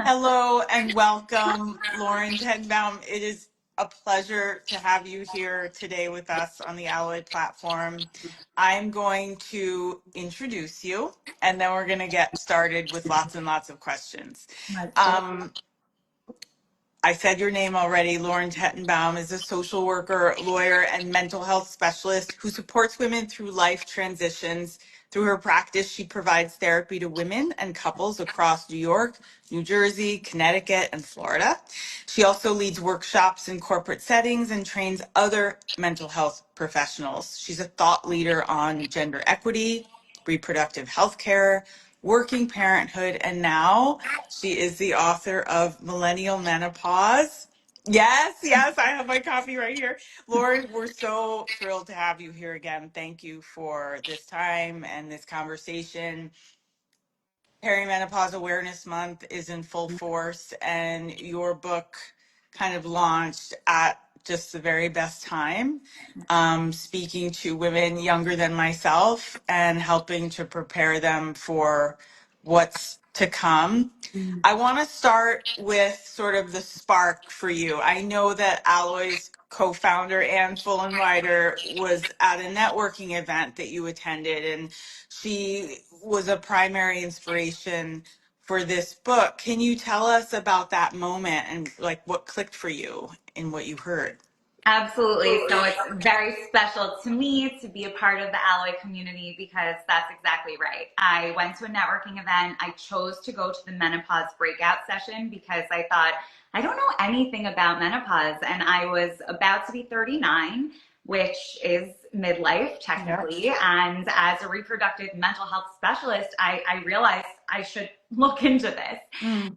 Hello and welcome, Lauren Tetenbaum. It is a pleasure to have you here today with us on the Alloy platform. I'm going to introduce you, and then we're going to get started with lots and lots of questions. I said your name already. Lauren Tetenbaum is a social worker, lawyer, and mental health specialist who supports women through life transitions. Through her practice, she provides therapy to women and couples across New York, New Jersey, Connecticut, and Florida. She also leads workshops in corporate settings and trains other mental health professionals. She's a thought leader on gender equity, reproductive health care, working parenthood, and now she is the author of Millennial Menopause. Yes, I have my copy right here. Lauren, we're so thrilled to have you here again. Thank you for this time and this conversation. Perimenopause Awareness Month is in full force, and your book kind of launched at just the very best time, speaking to women younger than myself and helping to prepare them for what's to come. I want to start with sort of the spark for you. I know that Alloy's co-founder, Anne Fulenwider, was at a networking event that you attended, and she was a primary inspiration for this book. Can you tell us about that moment and like what clicked for you in what you heard? Absolutely. So it's very special to me to be a part of the Alloy community because that's exactly right. I went to a networking event. I chose to go to the menopause breakout session because I thought, I don't know anything about menopause. And I was about to be 39, which is midlife technically. Yep. And as a reproductive mental health specialist, I realized I should look into this.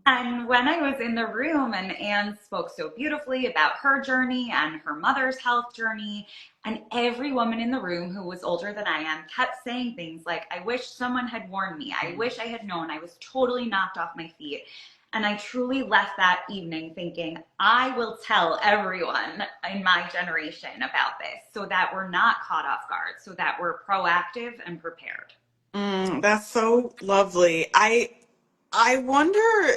And when I was in the room and Anne spoke so beautifully about her journey and her mother's health journey, and every woman in the room who was older than I am kept saying things like, I wish someone had warned me. I wish I had known. I was totally knocked off my feet. And I truly left that evening thinking, I will tell everyone in my generation about this so that we're not caught off guard, so that we're proactive and prepared. That's so lovely. I wonder,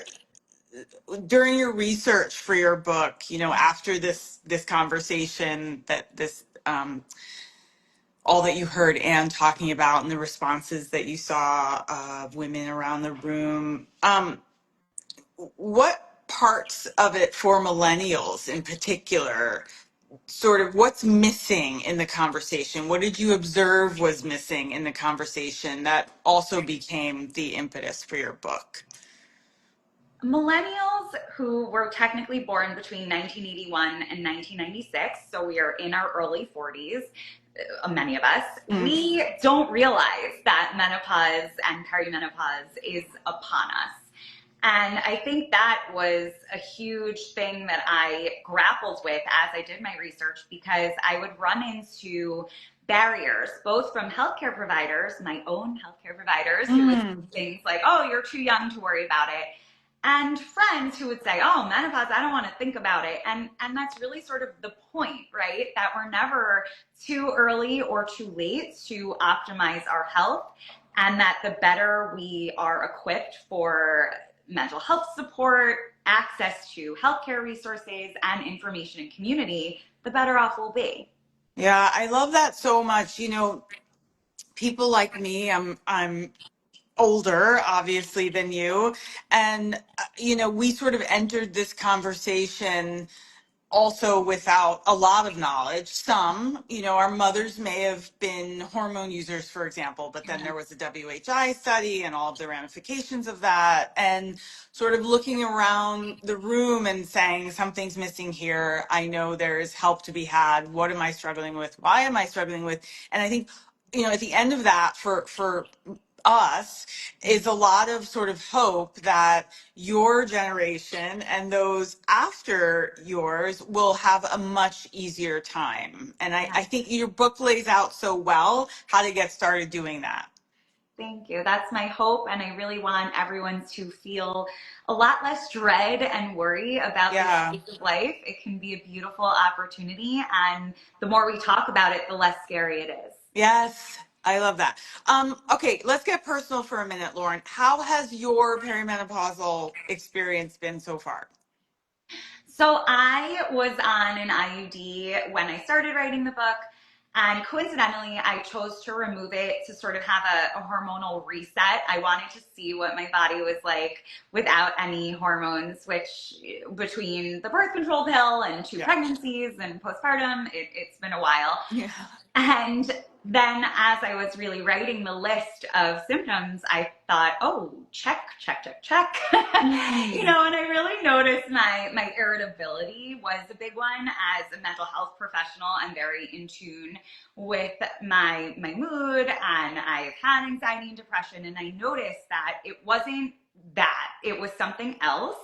during your research for your book, after this conversation, that this all that you heard Anne talking about and the responses that you saw of women around the room, what parts of it for millennials in particular, sort of what's missing in the conversation? What did you observe was missing in the conversation that also became the impetus for your book? Millennials who were technically born between 1981 and 1996, so we are in our early 40s, many of us, we don't realize that menopause and perimenopause is upon us. And I think that was a huge thing that I grappled with as I did my research because I would run into barriers, both from healthcare providers, my own healthcare providers, who would say things like, oh, you're too young to worry about it, and friends who would say, oh, menopause, I don't want to think about it. And that's really sort of the point, right? That we're never too early or too late to optimize our health, and that the better we are equipped for mental health support, access to healthcare resources, and information and community, the better off we'll be. Yeah, I love that so much. People like me, I'm older, obviously, than you. And, we sort of entered this conversation also without a lot of knowledge. Some, our mothers may have been hormone users, for example, but then there was a WHI study and all of the ramifications of that. And sort of looking around the room and saying, something's missing here. I know there's help to be had. What am I struggling with? Why am I struggling with? And I think, at the end of that, for us is a lot of sort of hope that your generation and those after yours will have a much easier time. And I think your book lays out so well how to get started doing that. Thank you. That's my hope. And I really want everyone to feel a lot less dread and worry about this stage of life. It can be a beautiful opportunity. And the more we talk about it, the less scary it is. Yes. I love that. Okay, let's get personal for a minute, Lauren. How has your perimenopausal experience been so far? So I was on an IUD when I started writing the book, and coincidentally, I chose to remove it to sort of have a hormonal reset. I wanted to see what my body was like without any hormones, which between the birth control pill and two Yeah. pregnancies and postpartum, it's been a while. Yeah. And then as I was really writing the list of symptoms, I thought, oh, check, check, check, check. You Mm. know, and I really noticed my irritability was a big one. As a mental health professional, I'm very in tune with my mood, and I've had anxiety and depression, and I noticed that it wasn't that, it was something else.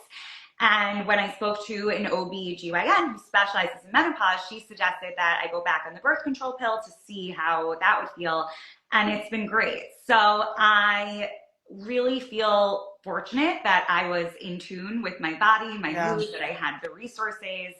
And when I spoke to an OB/GYN who specializes in menopause, she suggested that I go back on the birth control pill to see how that would feel. And it's been great. So I really feel fortunate that I was in tune with my body, my Yeah. mood, that I had the resources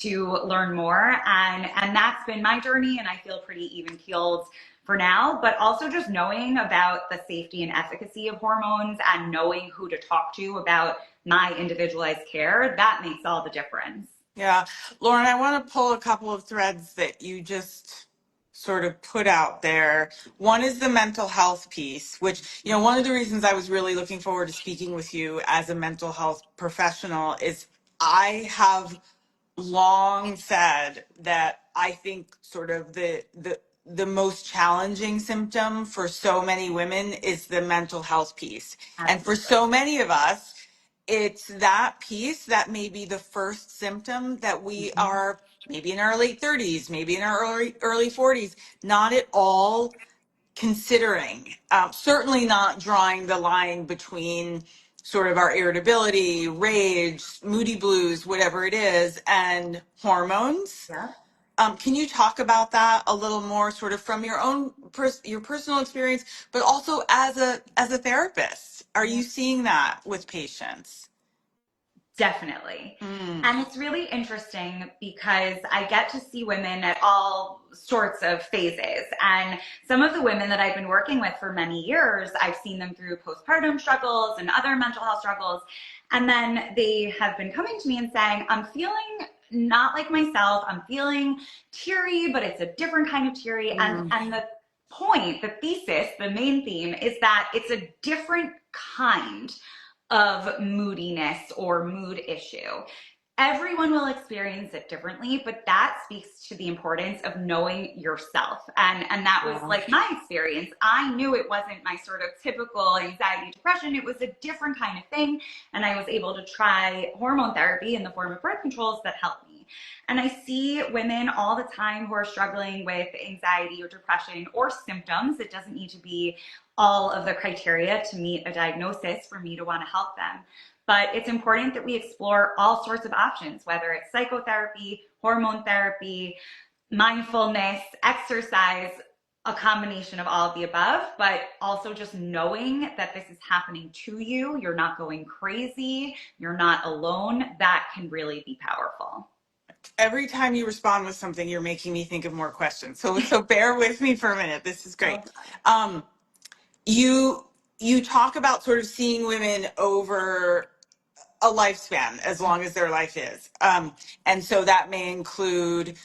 to learn more. And that's been my journey. And I feel pretty even keeled for now, but also just knowing about the safety and efficacy of hormones and knowing who to talk to about my individualized care, that makes all the difference. Yeah. Lauren, I want to pull a couple of threads that you just sort of put out there. One is the mental health piece, which, one of the reasons I was really looking forward to speaking with you as a mental health professional is I have long said that I think sort of the most challenging symptom for so many women is the mental health piece. And for Absolutely. so many of us, it's that piece that may be the first symptom that we are maybe in our late 30s, maybe in our early 40s, not at all considering, certainly not drawing the line between sort of our irritability, rage, moody blues, whatever it is, and hormones. Yeah. Can you talk about that a little more, sort of from your own your personal experience, but also as a therapist? Are Yeah. you seeing that with patients? Definitely. Mm, And it's really interesting because I get to see women at all sorts of phases. And some of the women that I've been working with for many years, I've seen them through postpartum struggles and other mental health struggles. And then they have been coming to me and saying, I'm feeling not like myself. I'm feeling teary, but it's a different kind of teary. mm, And the point, the thesis, the main theme is that it's a different kind of moodiness or mood issue. Everyone will experience it differently, but that speaks to the importance of knowing yourself. And that was yeah, like my experience. I knew it wasn't my sort of typical anxiety, depression. It was a different kind of thing. And I was able to try hormone therapy in the form of birth controls that helped me. And I see women all the time who are struggling with anxiety or depression or symptoms. It doesn't need to be all of the criteria to meet a diagnosis for me to want to help them. But it's important that we explore all sorts of options, whether it's psychotherapy, hormone therapy, mindfulness, exercise, a combination of all of the above, but also just knowing that this is happening to you. You're not going crazy. You're not alone. That can really be powerful. every time you respond with something, you're making me think of more questions. So bear with me for a minute. This is great. Oh, Um, you you talk about sort of seeing women over a lifespan, as long as their life is. And so that may include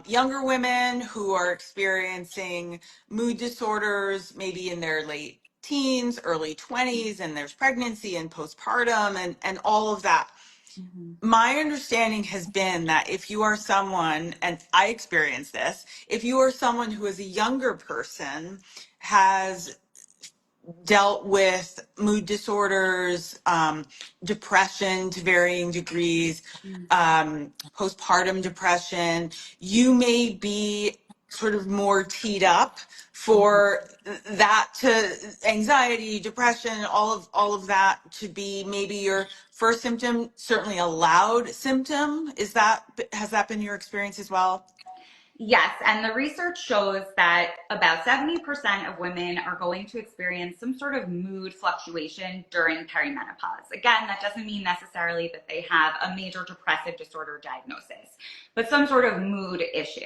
younger women who are experiencing mood disorders, maybe in their late teens, early 20s, and there's pregnancy and postpartum and all of that. mhm. My understanding has been that if you are someone, and I experienced this, if you are someone who is a younger person, has dealt with mood disorders, depression to varying degrees, postpartum depression, you may be sort of more teed up for that, to anxiety, depression, all of that to be maybe your first symptom, certainly a loud symptom. Has that been your experience as well? Yes, and the research shows that about 70% of women are going to experience some sort of mood fluctuation during perimenopause. Again, that doesn't mean necessarily that they have a major depressive disorder diagnosis, but some sort of mood issue.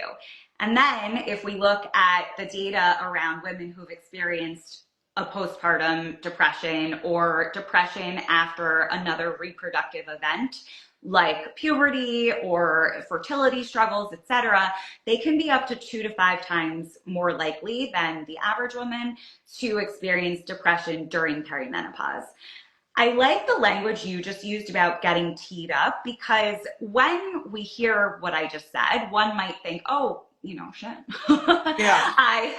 And then if we look at the data around women who've experienced a postpartum depression or depression after another reproductive event like puberty or fertility struggles, etc., they can be up to 2 to 5 times more likely than the average woman to experience depression during perimenopause. I like the language you just used about getting teed up, because when we hear what I just said, one might think, oh, shit. Yeah. I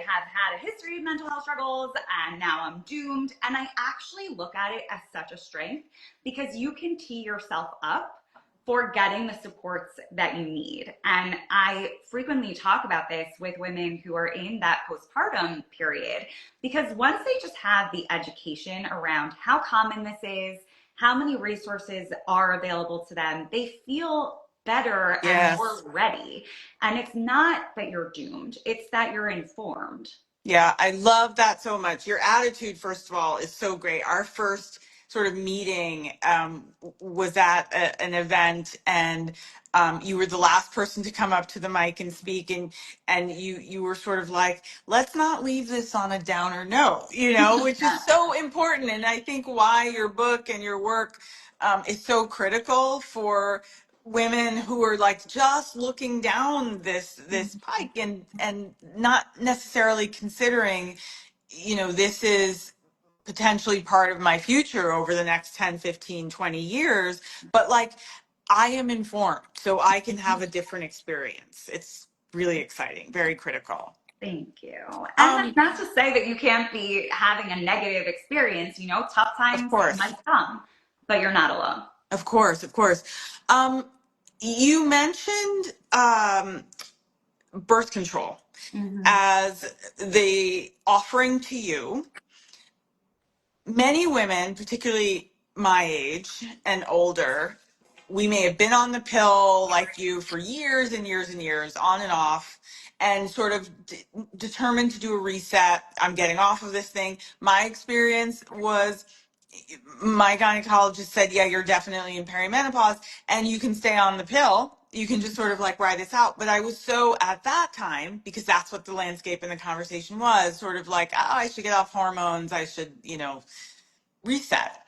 have had a history of mental health struggles and now I'm doomed. And I actually look at it as such a strength, because you can tee yourself up for getting the supports that you need. And I frequently talk about this with women who are in that postpartum period, because once they just have the education around how common this is, how many resources are available to them, they feel better and more Yes. ready. And it's not that you're doomed, it's that you're informed. Yeah, I love that so much. Your attitude, first of all, is so great. Our first sort of meeting was at an event, and you were the last person to come up to the mic and speak, and you were sort of like, let's not leave this on a downer note, which is so important. And I think why your book and your work is so critical for women who are like just looking down this pike and not necessarily considering, this is potentially part of my future over the next 10, 15, 20 years, but like I am informed so I can have a different experience. It's really exciting, very critical. Thank you. And that's um not to say that you can't be having a negative experience. Tough of times course, might come, but you're not alone. of course, of course. um you mentioned birth control Mm-hmm. as the offering to you. Many women, particularly my age and older, we may have been on the pill like you for years and years and years, on and off, and sort of determined to do a reset. I'm getting off of this thing. My experience was my gynecologist said, yeah, you're definitely in perimenopause and you can stay on the pill. You can just sort of like ride this out. But I was so at that time, because that's what the landscape and the conversation was, sort of like, oh, I should get off hormones. I should, reset.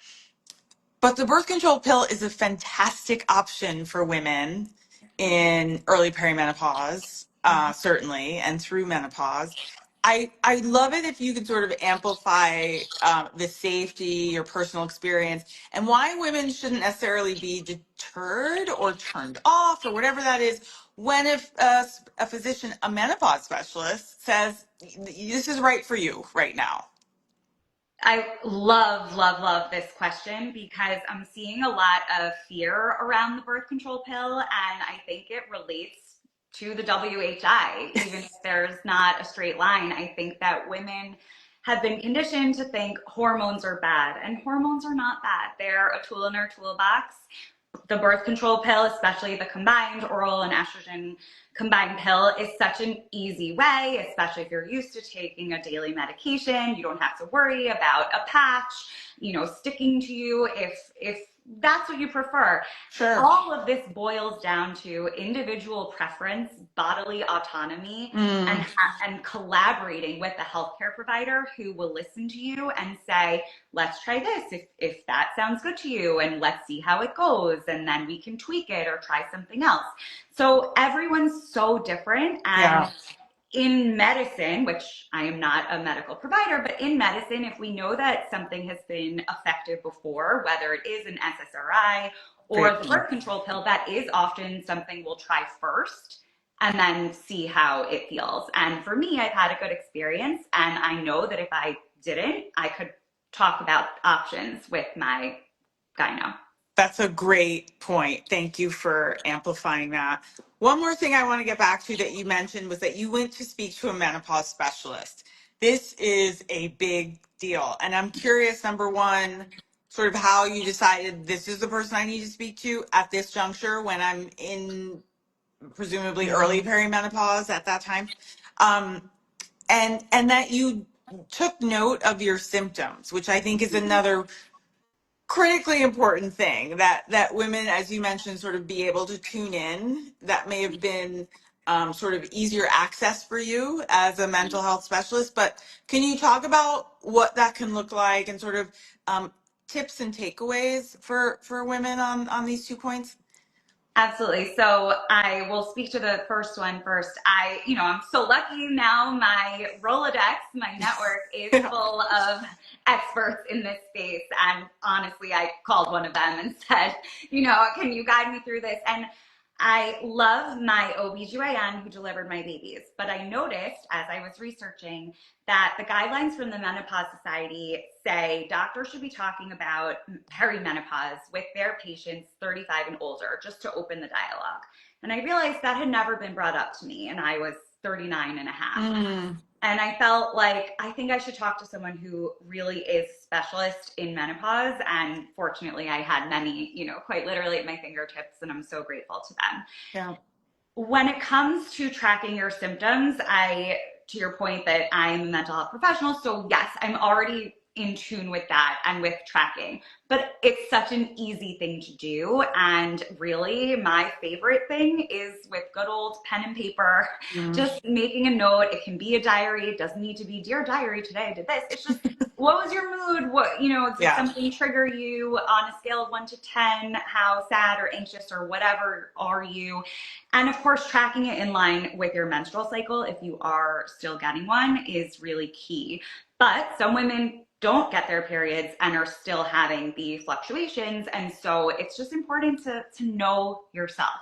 But the birth control pill is a fantastic option for women in early perimenopause, certainly, and through menopause. I love it if you could sort of amplify the safety, your personal experience, and why women shouldn't necessarily be deterred or turned off or whatever that is when if a physician, a menopause specialist, says this is right for you right now. I love, love, love this question, because I'm seeing a lot of fear around the birth control pill, and I think it relates to the WHI, even if there's not a straight line. I think that women have been conditioned to think hormones are bad, and hormones are not bad. They're a tool in our toolbox. The birth control pill, especially the combined oral and estrogen combined pill, is such an easy way, especially if you're used to taking a daily medication. You don't have to worry about a patch, sticking to you if that's what you prefer. Sure. All of this boils down to individual preference, bodily autonomy, and Mm, and collaborating with the healthcare provider who will listen to you and say, let's try this if that sounds good to you, and let's see how it goes, and then we can tweak it or try something else. So everyone's so different. And yeah. in medicine, which I am not a medical provider, but in medicine, if we know that something has been effective before, whether it is an SSRI or Great the point. birth control pill, that is often something we'll try first and then see how it feels. And for me, I've had a good experience, and I know that if I didn't, I could talk about options with my gyno. That's a great point. Thank you for amplifying that. One more thing I want to get back to that you mentioned was that you went to speak to a menopause specialist. This is a big deal. And I'm curious, number one, sort of how you decided this is the person I need to speak to at this juncture when I'm in presumably early perimenopause at that time. Um, and that you took note of your symptoms, which I think is another critically important thing that women, as you mentioned, sort of be able to tune in. That may have been sort of easier access for you as a mental health specialist, but can you talk about what that can look like and sort of tips and takeaways for women on these 2 points? Absolutely. So I will speak to the first one first. I'm so lucky now. My Rolodex, my network is Yeah. full of experts in this space. And honestly, I called one of them and said, can you guide me through this? And I love my OBGYN who delivered my babies. But I noticed as I was researching that the guidelines from the Menopause Society say doctors should be talking about perimenopause with their patients 35 and older, just to open the dialogue. And I realized that had never been brought up to me, and I was 39 and a half. Mm, And I felt like I think I should talk to someone who really is a specialist in menopause. And fortunately, I had many, quite literally at my fingertips, and I'm so grateful to them. yeah. When it comes to tracking your symptoms, to your point that I am a mental health professional, so yes, I'm already in tune with that and with tracking, but it's such an easy thing to do. And really, my favorite thing is with good old pen and paper, Mm, just making a note. It can be a diary. It doesn't need to be, dear diary, today I did this. It's just, what was your mood? Did yeah. something trigger you on a scale of 1 to 10? How sad or anxious or whatever are you? And of course, tracking it in line with your menstrual cycle, if you are still getting one, is really key. But some women don't get their periods and are still having the fluctuations. And so it's just important to know yourself.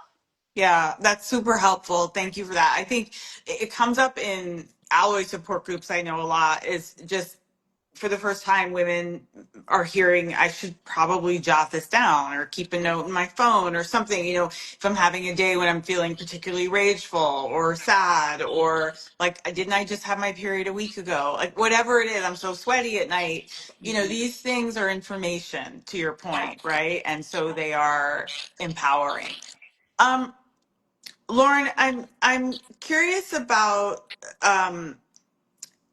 Yeah, that's super helpful. Thank you for that. I think it comes up in alloy support groups. I know a lot is just for the first time, women are hearing, I should probably jot this down or keep a note in my phone or something. If I'm having a day when I'm feeling particularly rageful or sad, or like, didn't I just have my period a week ago? Like, whatever it is, I'm so sweaty at night. These things are information, to your point, right? And so they are empowering. Um, Lauren, I'm curious about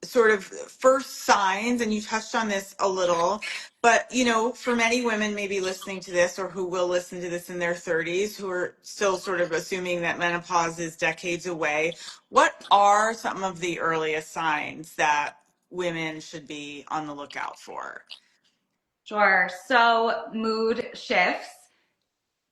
sort of first signs, and you touched on this a little, but for many women maybe listening to this or who will listen to this in their 30s, who are still sort of assuming that menopause is decades away, what are some of the earliest signs that women should be on the lookout for? Sure. So mood shifts,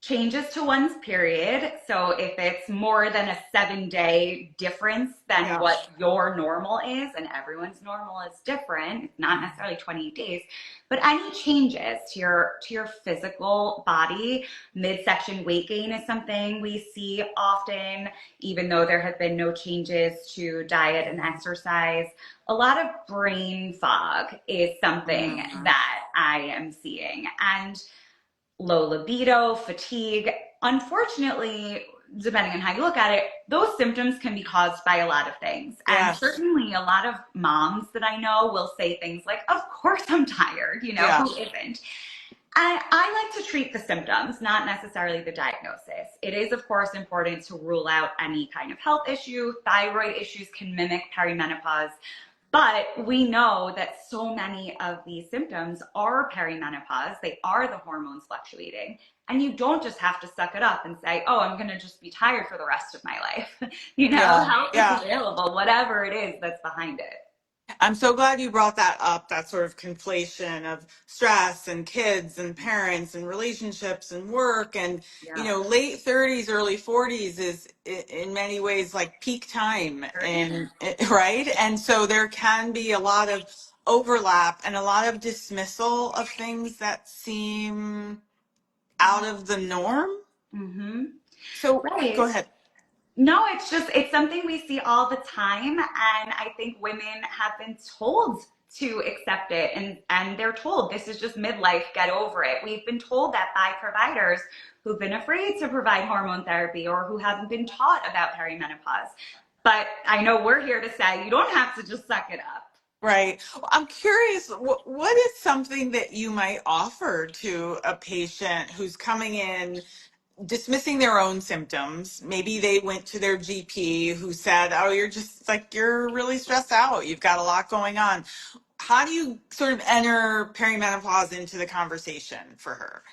changes to one's period. So if it's more than a 7-day difference than Yeah. what your normal is, and everyone's normal is different, it's not necessarily 28 days, but any changes to your physical body, midsection weight gain is something we see often, even though there have been no changes to diet and exercise. A lot of brain fog is something Mm, that I am seeing. And low libido, fatigue. Unfortunately, depending on how you look at it, those symptoms can be caused by a lot of things. And yes. certainly a lot of moms that I know will say things like, of course I'm tired, Yeah. who isn't? I like to treat the symptoms, not necessarily the diagnosis. It is, of course, important to rule out any kind of health issue. Thyroid issues can mimic perimenopause. But we know that so many of these symptoms are perimenopause. They are the hormones fluctuating. And you don't just have to suck it up and say, oh, I'm going to just be tired for the rest of my life. Yeah. Help is Yeah. available, whatever it is that's behind it. I'm so glad you brought that up, that sort of conflation of stress and kids and parents and relationships and work. And, Yeah, late 30s, early 40s is in many ways like peak time. sure is. And, right. And so there can be a lot of overlap and a lot of dismissal of things that seem out of the norm. Mm-hmm. So go Right. ahead. No, it's something we see all the time. And I think women have been told to accept it, and they're told this is just midlife, get over it. We've been told that by providers who've been afraid to provide hormone therapy or who haven't been taught about perimenopause. But I know we're here to say you don't have to just suck it up. Right. Well, I'm curious, what is something that you might offer to a patient who's coming in dismissing their own symptoms? Maybe they went to their GP who said, oh, you're just like, you're really stressed out. You've got a lot going on. how do you sort of enter perimenopause into the conversation for her?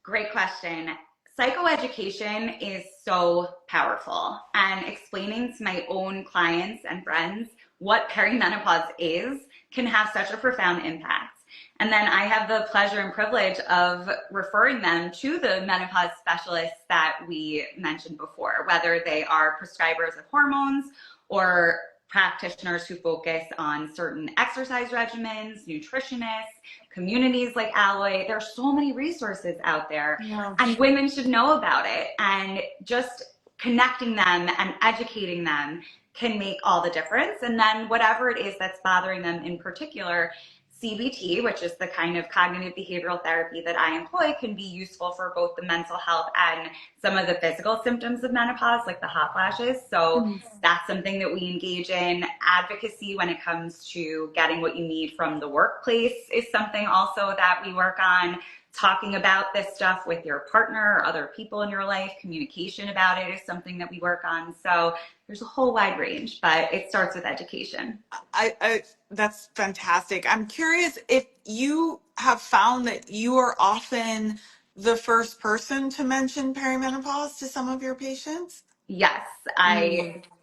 Great question. Psychoeducation is so powerful, and explaining to my own clients and friends what perimenopause is can have such a profound impact. And then I have the pleasure and privilege of referring them to the menopause specialists that we mentioned before, whether they are prescribers of hormones or practitioners who focus on certain exercise regimens, nutritionists, communities like Alloy. There are so many resources out there, Yeah. and women should know about it. And just connecting them and educating them can make all the difference. And then whatever it is that's bothering them in particular, CBT, which is the kind of cognitive behavioral therapy that I employ, can be useful for both the mental health and some of the physical symptoms of menopause, like the hot flashes. So that's something that we engage in. Advocacy when it comes to getting what you need from the workplace is something also that we work on. Talking about this stuff with your partner or other people in your life, communication about it is something that we work on. So there's a whole wide range, but it starts with education. That's fantastic. I'm curious if you have found that you are often the first person to mention perimenopause to some of your patients. Yes,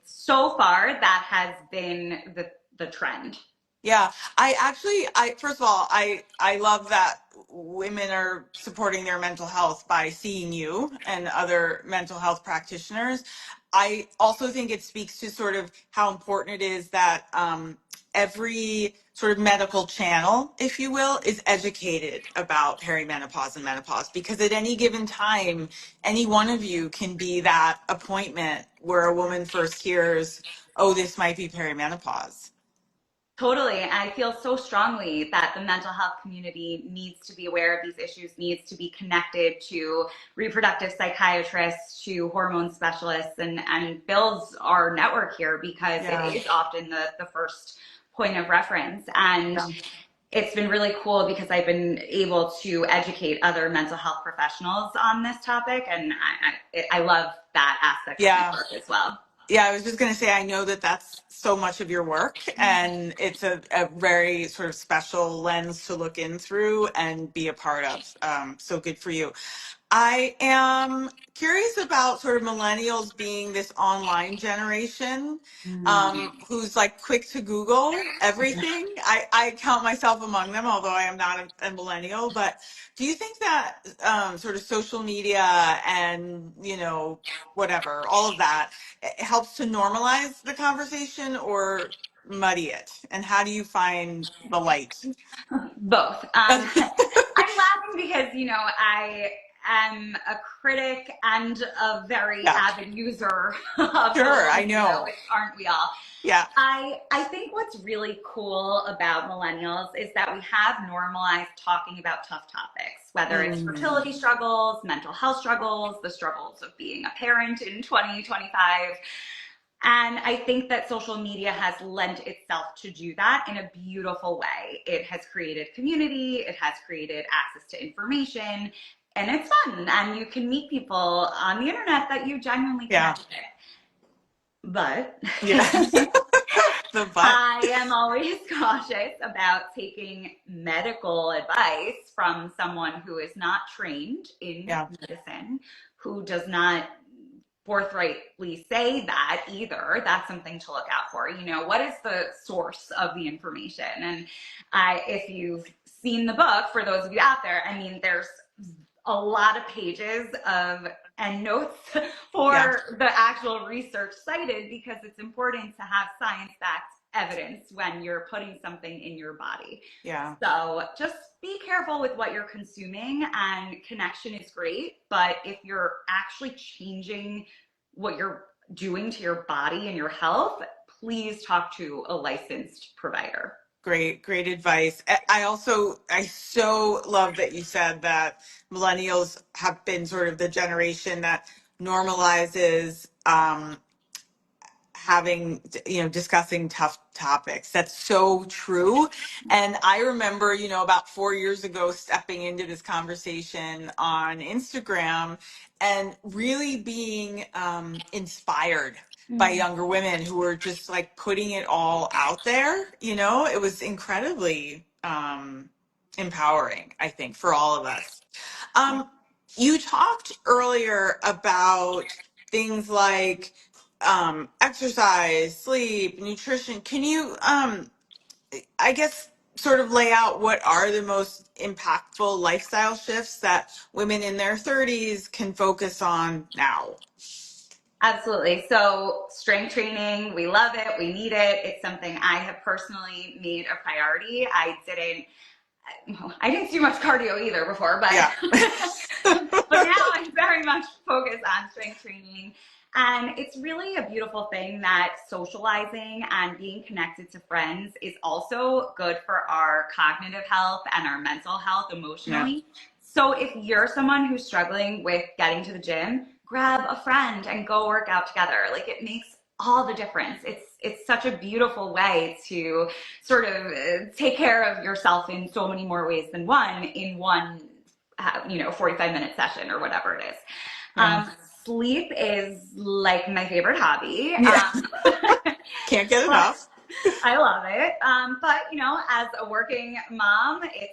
so far that has been the trend. Yeah, I first of all, I love that women are supporting their mental health by seeing you and other mental health practitioners. I also think it speaks to sort of how important it is that every sort of medical channel, if you will, is educated about perimenopause and menopause, because at any given time, any one of you can be that appointment where a woman first hears, oh, this might be perimenopause. Totally. I feel so strongly that the mental health community needs to be aware of these issues, needs to be connected to reproductive psychiatrists, to hormone specialists, and builds our network here, because Yeah. it is often the first point of reference. And it's been really cool because I've been able to educate other mental health professionals on this topic. And I love that aspect of my Yeah. work as well. Yeah, I was just going to say, I know that that's so much of your work, and it's a very sort of special lens to look in through and be a part of. So good for you. I am curious about sort of millennials being this online generation, who's like quick to Google everything. I count myself among them, although I am not a millennial. But do you think that sort of social media and, whatever, all of that, it helps to normalize the conversation or muddy it? And how do you find the light? Both. I'm laughing because, I am a critic and a very Yeah, avid user of sure, social I media, know. which aren't we all? Yeah, I think what's really cool about millennials is that we have normalized talking about tough topics, whether it's fertility struggles, mental health struggles, the struggles of being a parent in 2025. And I think that social media has lent itself to do that in a beautiful way. It has created community, it has created access to information, and it's fun. And you can meet people on the internet that you genuinely yeah, connect with. But yeah. The butt. I am always cautious about taking medical advice from someone who is not trained in Yeah, medicine, who does not forthrightly say that either. That's something to look out for. What is the source of the information? And if you've seen the book, for those of you out there, there's a lot of pages of endnotes yeah, for the actual research cited, because it's important to have science-backed evidence when you're putting something in your body. yeah. So just be careful with what you're consuming, and connection is great, but if you're actually changing what you're doing to your body and your health, please talk to a licensed provider. Great advice. I so love that you said that millennials have been sort of the generation that normalizes having, discussing tough topics. That's so true. And I remember, about 4 years ago, stepping into this conversation on Instagram and really being inspired by Mm. younger women who were just like putting it all out there. It was incredibly empowering, I think, for all of us. Um, you talked earlier about things like exercise, sleep, nutrition. Can you, I guess, sort of lay out what are the most impactful lifestyle shifts that women in their 30s can focus on now? Absolutely. So strength training, we love it. We need it. It's something I have personally made a priority. I didn't do much cardio either before, but Yeah. but now I'm very much focused on strength training. And it's really a beautiful thing that socializing and being connected to friends is also good for our cognitive health and our mental health Yeah. emotionally. So if you're someone who's struggling with getting to the gym, grab a friend and go work out together. Like, it makes all the difference. It's such a beautiful way to sort of take care of yourself in so many more ways than one in one 45-minute session or whatever it is. Yeah. Sleep is like my favorite hobby. Yeah. Can't get But enough. I love it. But as a working mom, it's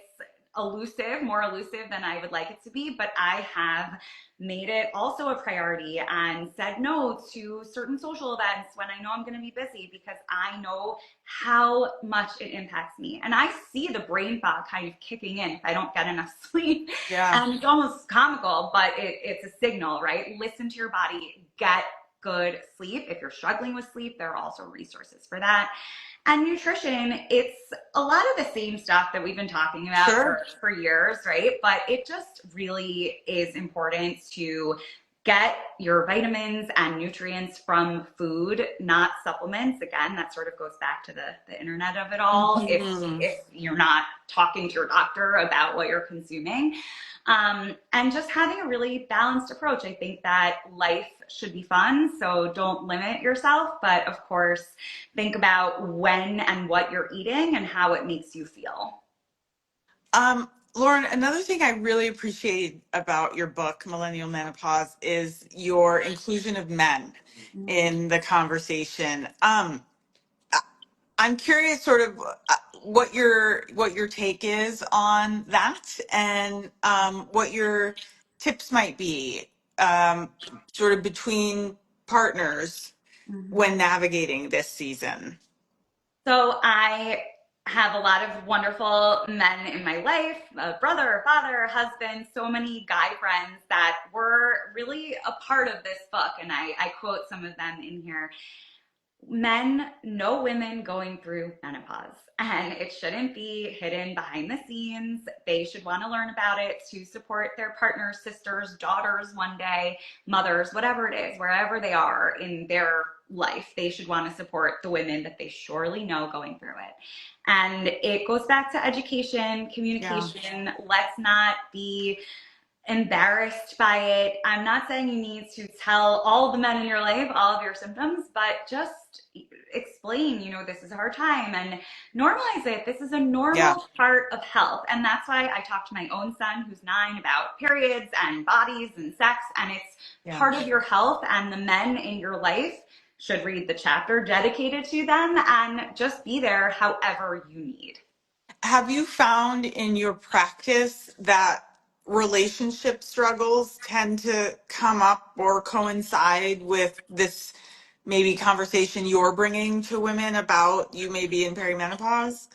more elusive than I would like it to be. But I have made it also a priority and said no to certain social events when I know I'm going to be busy, because I know how much it impacts me. And I see the brain fog kind of kicking in if I don't get enough sleep. Yeah. And it's almost comical, but it's a signal, right? Listen to your body, get good sleep. If you're struggling with sleep, there are also resources for that. And nutrition, it's a lot of the same stuff that we've been talking about Sure. for years, right? But it just really is important to get your vitamins and nutrients from food, not supplements. Again, that sort of goes back to the internet of it all. Mhm. If you're not talking to your doctor about what you're consuming, and just having a really balanced approach. I think that life should be fun, so don't limit yourself, but of course, think about when and what you're eating and how it makes you feel. Lauren, another thing I really appreciate about your book, Millennial Menopause, is your inclusion of men Mm. in the conversation. I'm curious, sort of, what your take is on that, and what your tips might be, um, sort of between partners Mhm. when navigating this season. So I have a lot of wonderful men in my life, a brother, father, husband, so many guy friends that were really a part of this book. And I quote some of them in here. Men know women going through menopause, and it shouldn't be hidden behind the scenes. They should want to learn about it to support their partners, sisters, daughters, one day, mothers, whatever it is, wherever they are in their life. They should want to support the women that they surely know going through it. And it goes back to education, Yeah. communication. Let's not be embarrassed by it. I'm not saying you need to tell all the men in your life all of your symptoms, but just explain, this is a hard time, and normalize it. This is a Yeah. normal part of health. And that's why I talk to my own son, who's 9, about periods and bodies and sex. And it's Yeah. part of your health. And the men in your life should read the chapter dedicated to them and just be there however you need. Have you found in your practice that relationship struggles tend to come up or coincide with this maybe conversation you're bringing to women about you may be in perimenopause?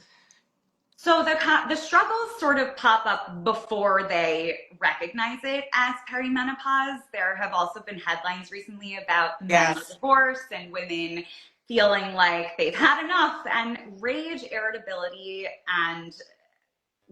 So the struggles sort of pop up before they recognize it as perimenopause. There have also been headlines recently about men with Yes. divorce and women feeling like they've had enough, and rage, irritability, and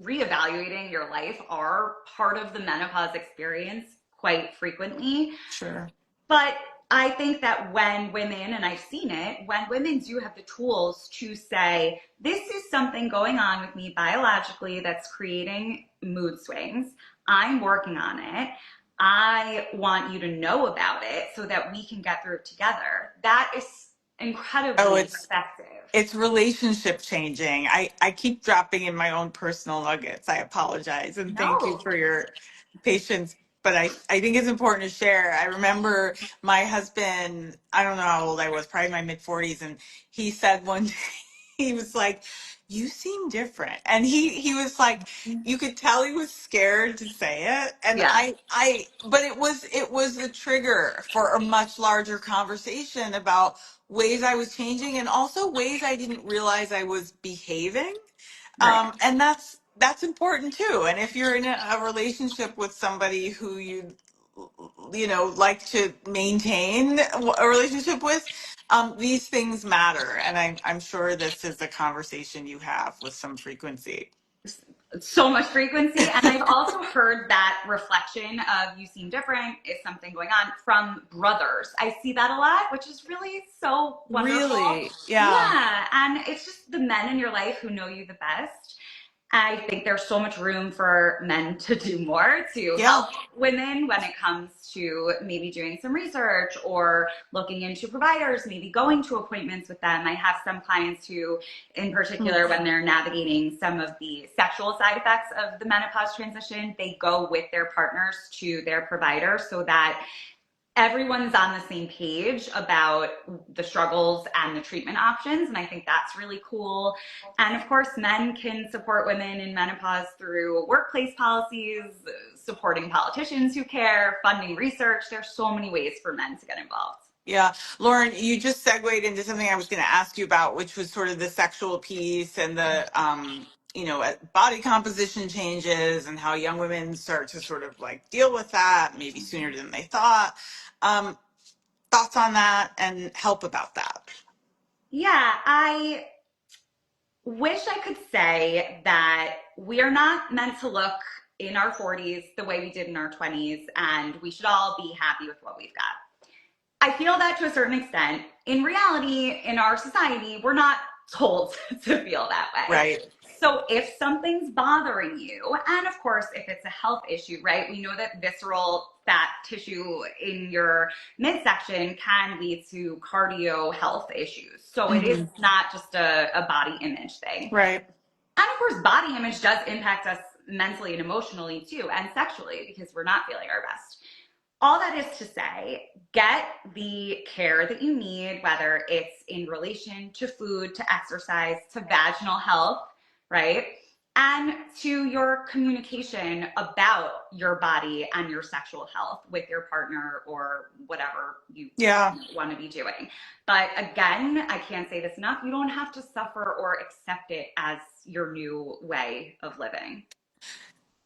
reevaluating your life are part of the menopause experience quite frequently. Sure. But I think that when women, and I've seen it, when women do have the tools to say, this is something going on with me biologically that's creating mood swings, I'm working on it. I want you to know about it so that we can get through it together. That is Oh, incredibly effective. it's relationship changing. I keep dropping in my own personal nuggets. I apologize and thank you No. for your patience. But I think it's important to share. I remember my husband, I don't know how old I was, probably my mid 40s, and he said one day, he was like, "You seem different." And he was like, you could tell he was scared to say it. And Yeah. but it was a trigger for a much larger conversation about ways I was changing and also ways I didn't realize I was behaving. Right. And that's important too. And if you're in a relationship with somebody who like to maintain a relationship with, these things matter. And I'm sure this is a conversation you have with some frequency. So much frequency. And I've also heard that reflection of you seem different, is something going on, from brothers. I see that a lot, which is really so wonderful. Really? Yeah. Yeah. And it's just the men in your life who know you the best. I think there's so much room for men to do more to Yeah. help women when it comes to maybe doing some research or looking into providers, maybe going to appointments with them. I have some clients who, in particular, when they're navigating some of the sexual side effects of the menopause transition, they go with their partners to their provider so that everyone's on the same page about the struggles and the treatment options. And I think that's really cool. And of course, men can support women in menopause through workplace policies, supporting politicians who care, funding research. There's so many ways for men to get involved. Yeah. Lauren, you just segued into something I was going to ask you about, which was sort of the sexual piece and the, body composition changes and how young women start to sort of like deal with that maybe sooner than they thought. Um, Thoughts on that and help about that? Yeah, I wish I could say that we are not meant to look in our 40s the way we did in our 20s, and we should all be happy with what we've got. I feel that to a certain extent. In reality, in our society, we're not told to feel that way. Right. So if something's bothering you, and of course, if it's a health issue, right, we know that visceral fat tissue in your midsection can lead to cardio health issues. So it is Hmm. not just a body image thing. Right. And of course, body image does impact us mentally and emotionally too, and sexually, because we're not feeling our best. All that is to say, get the care that you need, whether it's in relation to food, to exercise, to vaginal health, right? And to your communication about your body and your sexual health with your partner or whatever you Yeah. want to be doing. But again, I can't say this enough, you don't have to suffer or accept it as your new way of living.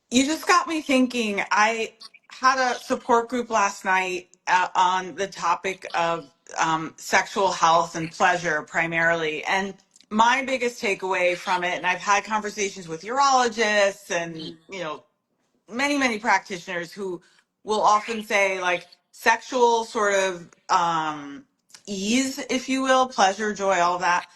You just got me thinking. I had a support group last night on the topic of sexual health and pleasure primarily. And my biggest takeaway from it, and I've had conversations with urologists and, many, many practitioners who will often say like sexual sort of ease, if you will, pleasure, joy, all that,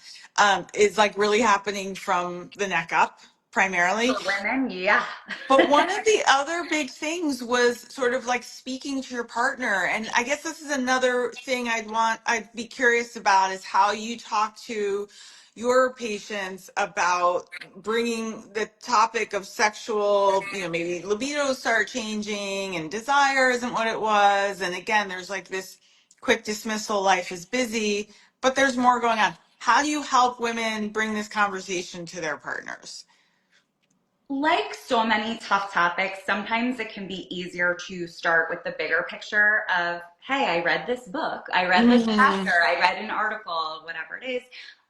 is like really happening from the neck up primarily. For women, yeah. But one of the other big things was sort of like speaking to your partner. And I guess this is another thing I'd be curious about is how you talk to your patients about bringing the topic of sexual, maybe libido start changing and desire isn't what it was. And again, there's like this quick dismissal, life is busy, but there's more going on. How do you help women bring this conversation to their partners? Like so many tough topics, sometimes it can be easier to start with the bigger picture of, hey, I read this book, I read this Mm-hmm. chapter, I read an article, whatever it is,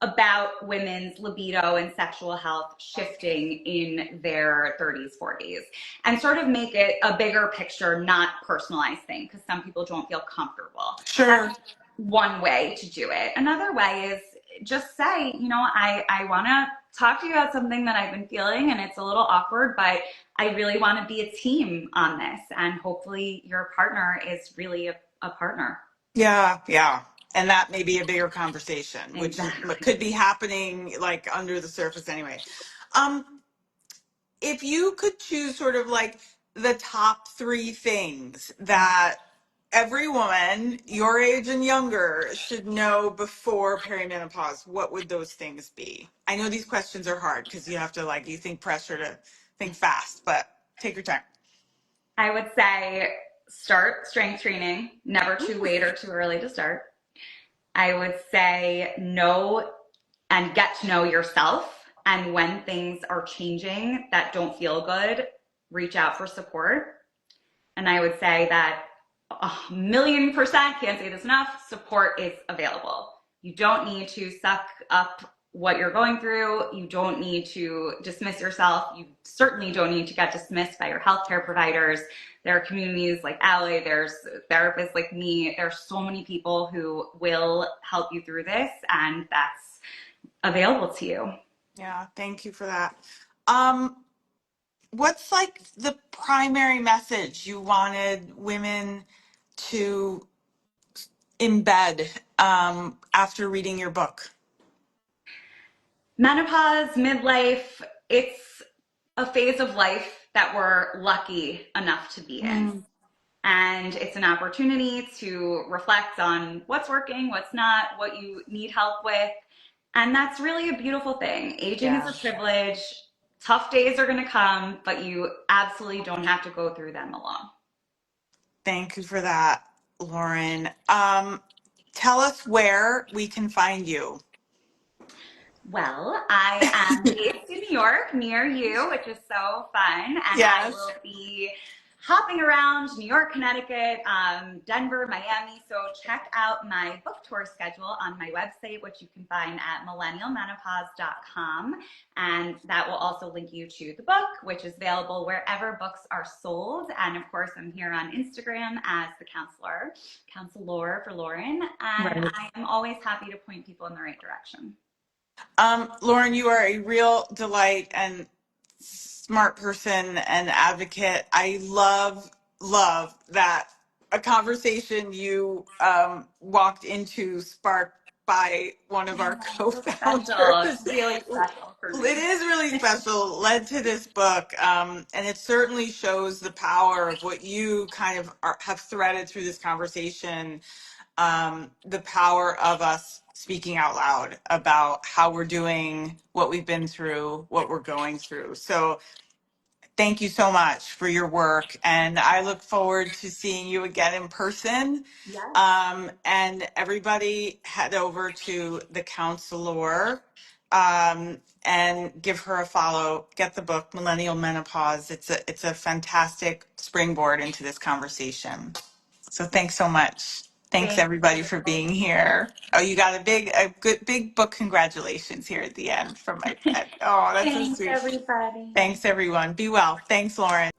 about women's libido and sexual health shifting in their 30s, 40s, and sort of make it a bigger picture, not personalized thing, because some people don't feel comfortable. Sure. That's one way to do it. Another way is just say, I want to talk to you about something that I've been feeling and it's a little awkward, but I really want to be a team on this. And hopefully your partner is really a partner. Yeah, yeah. And that may be a bigger conversation, which Exactly. could be happening like under the surface anyway. Um, if you could choose sort of like the top three things that every woman your age and younger should know before perimenopause, what would those things be? I know these questions are hard because you have to you think pressure to think fast, but take your time. I would say start strength training, never too Ooh. late or too early to start. I would say know and get to know yourself. And when things are changing that don't feel good, reach out for support. And I would say that 1,000,000%, can't say this enough, support is available. You don't need to suck up what you're going through. You don't need to dismiss yourself. You certainly don't need to get dismissed by your healthcare providers. There are communities like Ally, there's therapists like me. There's so many people who will help you through this, and that's available to you. Yeah, thank you for that. What's the primary message you wanted women to embed after reading your book? Menopause, midlife, it's a phase of life that we're lucky enough to be in. Mm, And it's an opportunity to reflect on what's working, what's not, what you need help with. And that's really a beautiful thing. Aging is yeah. a privilege. Tough days are going to come, but you absolutely don't have to go through them alone. Thank you for that, Lauren. Tell us where we can find you. Well, I am based in New York, near you, which is so fun. And I Yes. will be hopping around New York, Connecticut, Denver, Miami. So check out my book tour schedule on my website, which you can find at millennialmenopause.com. And that will also link you to the book, which is available wherever books are sold. And of course, I'm here on Instagram as the counselor for Lauren. And Right. I am always happy to point people in the right direction. Lauren, you are a real delight and smart person and advocate. I love that a conversation you walked into sparked by one of our Oh, so special. It's co-founders. really special for It me. is really special, led to this book, and it certainly shows the power of what you kind of have threaded through this conversation, the power of us speaking out loud about how we're doing, what we've been through, what we're going through. So thank you so much for your work, and I look forward to seeing you again in person. Yes. And everybody head over to the counselor and give her a follow. Get the book Millennial Menopause. It's a fantastic springboard into this conversation. So thanks so much. Thanks Thank everybody you. for being here. Oh, you got a good big book congratulations here at the end from my friend. Oh, that's so Thanks, sweet. everybody. Thanks everyone. Be well. Thanks, Lauren.